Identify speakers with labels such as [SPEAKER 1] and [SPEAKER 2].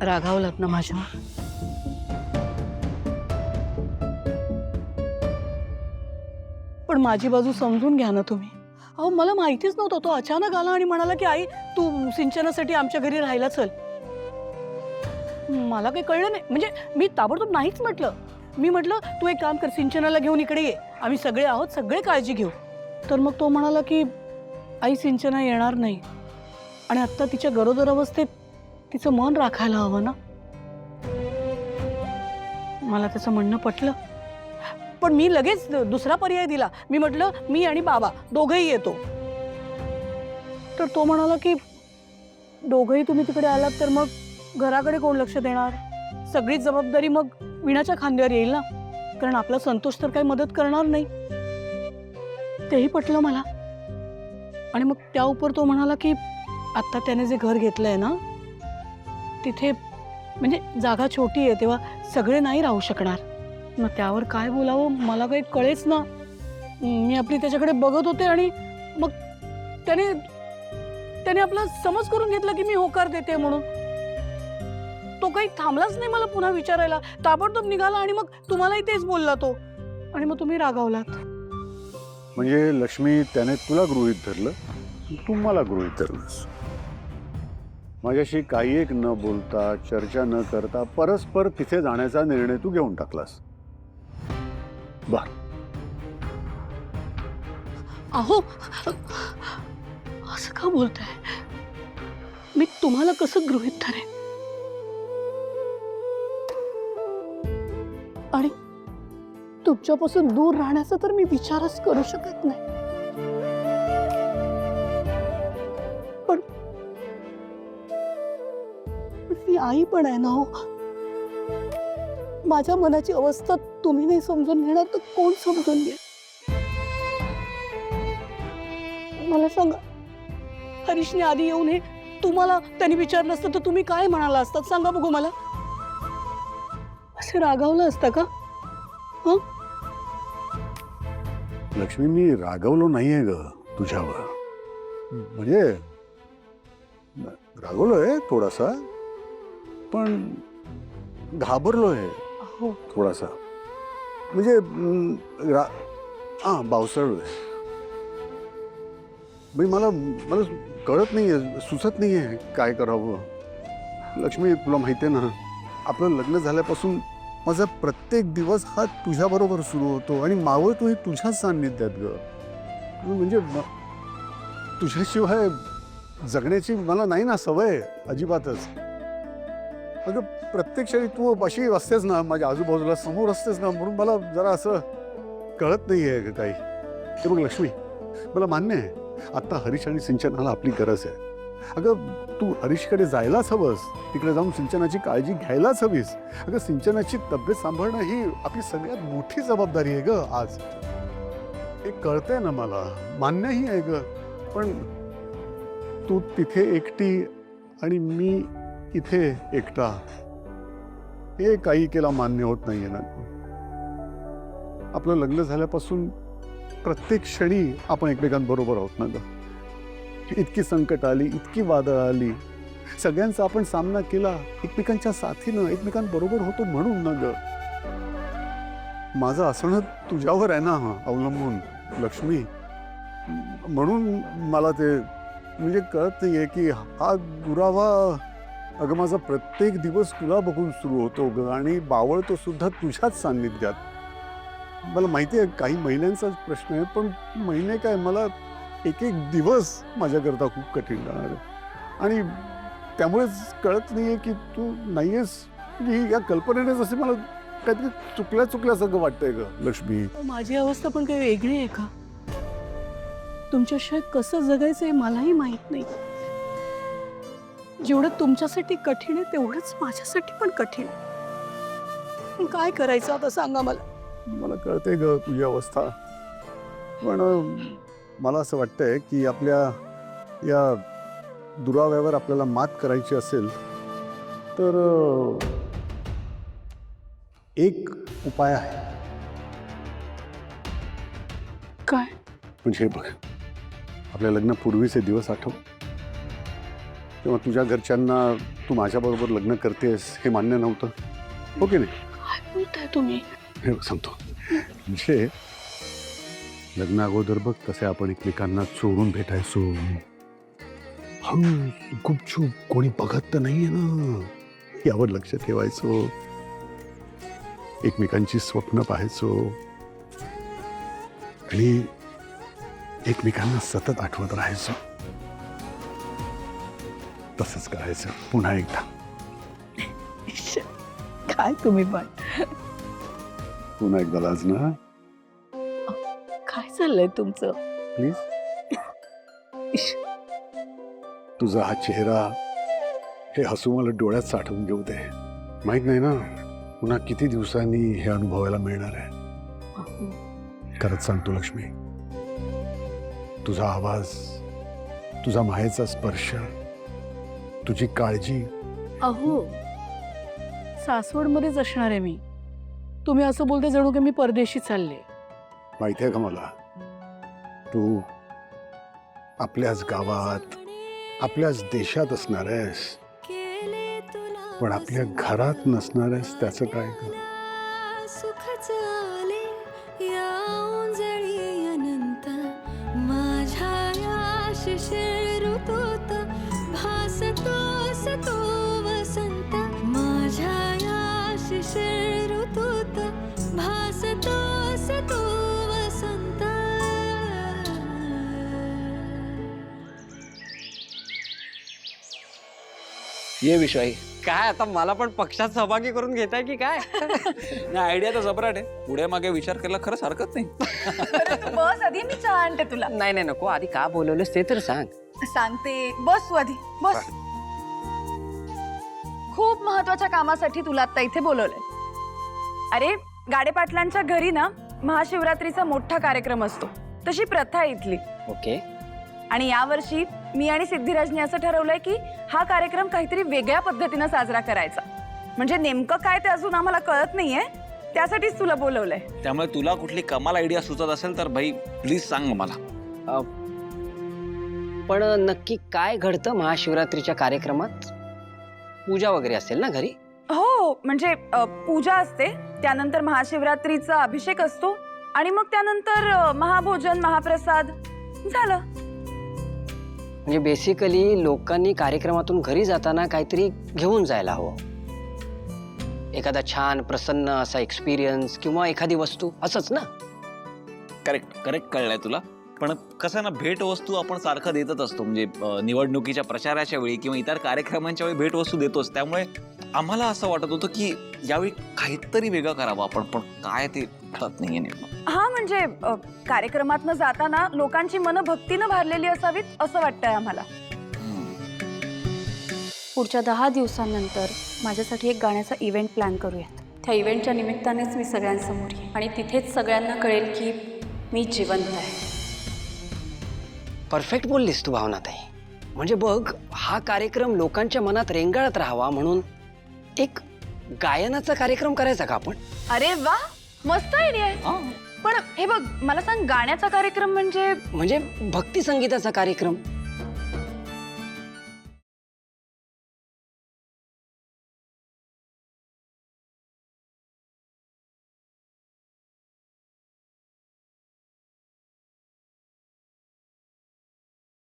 [SPEAKER 1] रागावलात ना माझ्यावर? पण माझी बाजू समजून घ्या ना तुम्ही. अहो मला माहितीच नव्हतं, तो अचानक आला आणि म्हणाला की आई तू सिंचनासाठी आमच्या घरी राहायला चल. मला काही कळलं नाही, म्हणजे मी ताबडतोब नाहीच म्हटलं. मी म्हटलं तू एक काम कर, सिंचनाला घेऊन इकडे ये, आम्ही सगळे आहोत, सगळे काळजी घेऊ. तर मग तो म्हणाला की आई सिंचना येणार नाही आणि आत्ता तिच्या गरोदर अवस्थेत तिचं मन राखायला हवं ना. मला त्याचं म्हणणं पटलं, पण मी लगेच दुसरा पर्याय दिला. मी म्हटलं मी आणि बाबा दोघंही येतो. तर तो म्हणाला की दोघंही तुम्ही तिकडे आलात तर मग घराकडे कोण लक्ष देणार? सगळी जबाबदारी मग वीणाच्या खांद्यावर येईल ना, कारण आपला संतोष तर काही मदत करणार नाही. तेही पटलं मला. आणि मग त्या उपर तो म्हणाला की आता त्याने जे घर घेतलंय ना तिथे म्हणजे जागा छोटी आहे, तेव्हा सगळे नाही राहू शकणार. मग त्यावर काय बोलावं मला काही कळेच ना. मी आपली त्याच्याकडे बघत होते आणि मग त्याने आपला समज करून घेतला की मी होकार देते म्हणून. तो काही थांबलाच नाही मला पुन्हा विचारायला, ताबडतोब निघाला आणि मग तुम्हालाही तेच बोलला तो. आणि मग तुम्ही रागावलात.
[SPEAKER 2] म्हणजे लक्ष्मी त्याने तुला गृहीत धरलं, तू मला गृहीत धरलंस. माझ्याशी काही एक न बोलता, चर्चा न करता परस्पर तिथे जाण्याचा निर्णय तू घेऊन टाकलास. बर.
[SPEAKER 1] अहो असं का बोलताय? मी तुम्हाला कसं गृहीत धरेन? आणि तुमच्यापासून दूर राहण्याचा तर मी विचारच करू शकत नाही. पण मी आई पण आहे ना हो. माझ्या मनाची अवस्था तुम्ही नाही समजून घेणार तर कोण समजून घे? मला सांगा, हरीशने आधी येऊन हे तुम्हाला त्यांनी विचारलं असतं तर तुम्ही काय म्हणाला असतात? सांगा बघू मला. असे रागावलं असतं का? हं?
[SPEAKER 2] लक्ष्मी मी रागवलो नाहीये ग तुझ्यावर. म्हणजे रागवलोय थोडासा, पण घाबरलोय
[SPEAKER 1] हो.
[SPEAKER 2] थोडासा. म्हणजे बावसळलोय. मला कळत नाहीये, सुचत नाहीये काय करावं. लक्ष्मी तुला माहिती आहे ना, आपलं लग्न झाल्यापासून माझा प्रत्येक दिवस हा तुझ्याबरोबर सुरू होतो आणि मावळतोही तुझ्याच सान्निध्यात ग. म्हणजे तुझ्याशिवाय जगण्याची मला नाही ना सवय अजिबातच. अगं प्रत्येक क्षणी तू अशी असतेस ना, माझ्या आजूबाजूला समोर असतेस ना, म्हणून मला जरा असं कळत नाहीये काही. ते बघ लक्ष्मी, मला मान्य आहे आता हरीश आणि सिंचनाला आपली गरज आहे. अगं तू हरीशकडे जायलाच हवंस, तिकडे जाऊन सिंचनाची काळजी घ्यायलाच हवीस. अगं सिंचनाची तब्येत सांभाळणं ही आपली सगळ्यात मोठी जबाबदारी आहे ग आज. हे कळतंय ना मला, मान्यही आहे ग. पण तू तिथे एकटी आणि मी इथे एकटा, हे काही केला मान्य होत नाहीये ना. आपलं लग्न झाल्यापासून प्रत्येक क्षणी आपण एकमेकांबरोबर आहोत ना ग. इतकी संकट आली, इतकी वादळ आली, सगळ्यांचा आपण सामना केला एकमेकांच्या साथीनं, एकमेकांबरोबर होतो म्हणून ना ग. माझं असणं तुझ्यावर आहे ना अवलंबून लक्ष्मी. म्हणून मला ते म्हणजे कळत नाहीये की हा दुरावा अगं माझा प्रत्येक दिवस तुला बघून सुरू होतो ग आणि बावळतो सुद्धा तुझ्याच सान्निध्यात. मला माहिती आहे काही महिन्यांचाच प्रश्न आहे, पण महिने काय, मला एक एक दिवस माझ्याकरता खूप कठीण जाणार आहे. आणि त्यामुळेच कळत नाहीये की तू नाहीयेस. या कल्पनेने जसे मला काहीतरी चुकल्यासारखं वाटतंय ग लक्ष्मी.
[SPEAKER 1] माझी अवस्था पण काही वेगळी आहे का? तुमच्याशिवाय कसं जगायचं हे मलाही माहित नाही. जेवढं तुमच्यासाठी कठीण आहे तेवढंच माझ्यासाठी पण कठीण आहे. काय करायचं आता सांगा मला.
[SPEAKER 2] मला कळते ग तुझी अवस्था, पण मला असं वाटतंय की आपल्या या दुराव्यावर आपल्याला मात करायची असेल तर एक उपाय आहे.
[SPEAKER 1] काय?
[SPEAKER 2] म्हणजे बघ, आपल्या लग्नापूर्वीचे दिवस आठव. तेव्हा तुझ्या घरच्यांना तू माझ्याबरोबर लग्न करतेस हे मान्य नव्हतं, हो की नाही?
[SPEAKER 1] काय बोलताय तुम्ही?
[SPEAKER 2] हे बघ सांगतो, म्हणजे लग्न अगोदर बघ कसे आपण एकमेकांना चोरून भेटायचो, गुपचूप, कोणी बघत तर नाहीये ना यावर लक्ष ठेवायचो, एकमेकांची स्वप्न पाहायचो आणि एकमेकांना सतत आठवत राहायचो. तसंच करायचं पुन्हा एकदा.
[SPEAKER 1] काय तुम्ही पण
[SPEAKER 2] पुन्हा एकदा लाज ना
[SPEAKER 1] काय चाललंय तुमचं?
[SPEAKER 2] प्लीज. तुझा हा चेहरा, हे हसू मला डोळ्यात साठवून घेऊ दे. माहित नाही ना पुन्हा किती दिवसांनी हे अनुभवायला मिळणार आहे. खरंच सांगतो लक्ष्मी, तुझा आवाज, तुझा मायेचा स्पर्श, तुझी काळजी.
[SPEAKER 1] अहो, सासवडमध्येच असणार आहे मी. तुम्ही असं बोलते जणू की मी परदेशी चालले.
[SPEAKER 2] माहिती आहे का मला, तू आपल्याच गावात, आपल्याच देशात असणार आहेस, पण आपल्या घरात नसणार आहेस. त्याचं काय ग?
[SPEAKER 3] ये विषयी काय आता मला पण पक्षात सहभागी करून घेताय की काय?
[SPEAKER 4] नाही, आयडिया तर जबराट आहे. पुढे मागे विचार केला खरंच हरकत नाही.
[SPEAKER 5] बस आधी मी चहा आणते तुला.
[SPEAKER 3] नाही नाही नको, आधी का बोलवलंस ते तर सांग.
[SPEAKER 5] सांगते, बस तू आधी बस. खूप महत्वाच्या कामासाठी तुला आता इथे बोलवलंय. अरे गाडे पाटलांच्या घरी ना महाशिवरात्रीचा मोठा कार्यक्रम असतो, तशी प्रथा आहे इथली.
[SPEAKER 3] ओके.
[SPEAKER 5] आणि यावर्षी मी आणि सिद्धिराजनी असं ठरवलंय की हा कार्यक्रम काहीतरी वेगळ्या पद्धतीनं साजरा करायचा. म्हणजे नेमकं काय ते अजून आम्हाला कळत नाहीये, त्यासाठीच तुला बोलवलंय.
[SPEAKER 4] त्यामुळे तुला कुठली कमाल आयडिया सुचत असेल तर भाई प्लीज सांग मला.
[SPEAKER 3] पण नक्की काय घडतं महाशिवरात्रीच्या कार्यक्रमात? पूजा वगैरे असेल ना घरी?
[SPEAKER 5] हो, म्हणजे पूजा असते, त्यानंतर महाशिवरात्रीचा अभिषेक असतो आणि मग त्यानंतर महाभोजन, महाप्रसाद झालं.
[SPEAKER 3] म्हणजे बेसिकली लोकांनी कार्यक्रमातून घरी जाताना काहीतरी घेऊन जायला हवं. एखादा छान प्रसन्न असा एक्सपिरियन्स किंवा एखादी वस्तू, असंच ना?
[SPEAKER 4] करेक्ट करेक्ट कळलंय तुला. पण कसं ना, भेट वस्तू आपण सारखं देतच असतो. म्हणजे निवडणुकीच्या प्रचाराच्या वेळी किंवा इतर कार्यक्रमांच्या वेळी भेट वस्तू देतोच. त्यामुळे आम्हाला असं वाटत होतं की यावेळी काहीतरी वेगळं करावं आपण, पण काय ते कळत नाहीये नेमकं.
[SPEAKER 5] हा, म्हणजे कार्यक्रमातनं जाताना लोकांची मनं भक्तीनं भरलेली असावीत असं वाटतंय आम्हाला.
[SPEAKER 6] पुढच्या 10 दिवसांनंतर माझ्यासाठी एक गाण्याचा इव्हेंट प्लॅन करूयात. त्या इव्हेंटच्या निमित्तानेच मी सगळ्यांसमोर येईन आणि तिथेच सगळ्यांना कळेल की मी जिवंत आहे.
[SPEAKER 3] परफेक्ट बोललीस तू भावनाताई. म्हणजे बघ, हा कार्यक्रम लोकांच्या मनात रेंगाळत राहावा म्हणून एक गायनाचा कार्यक्रम करायचा का आपण?
[SPEAKER 5] अरे वा, मस्त आयडिया आहे. पण हे बघ, मला सांग, गाण्याचा कार्यक्रम म्हणजे?
[SPEAKER 3] म्हणजे भक्ती संगीताचा कार्यक्रम.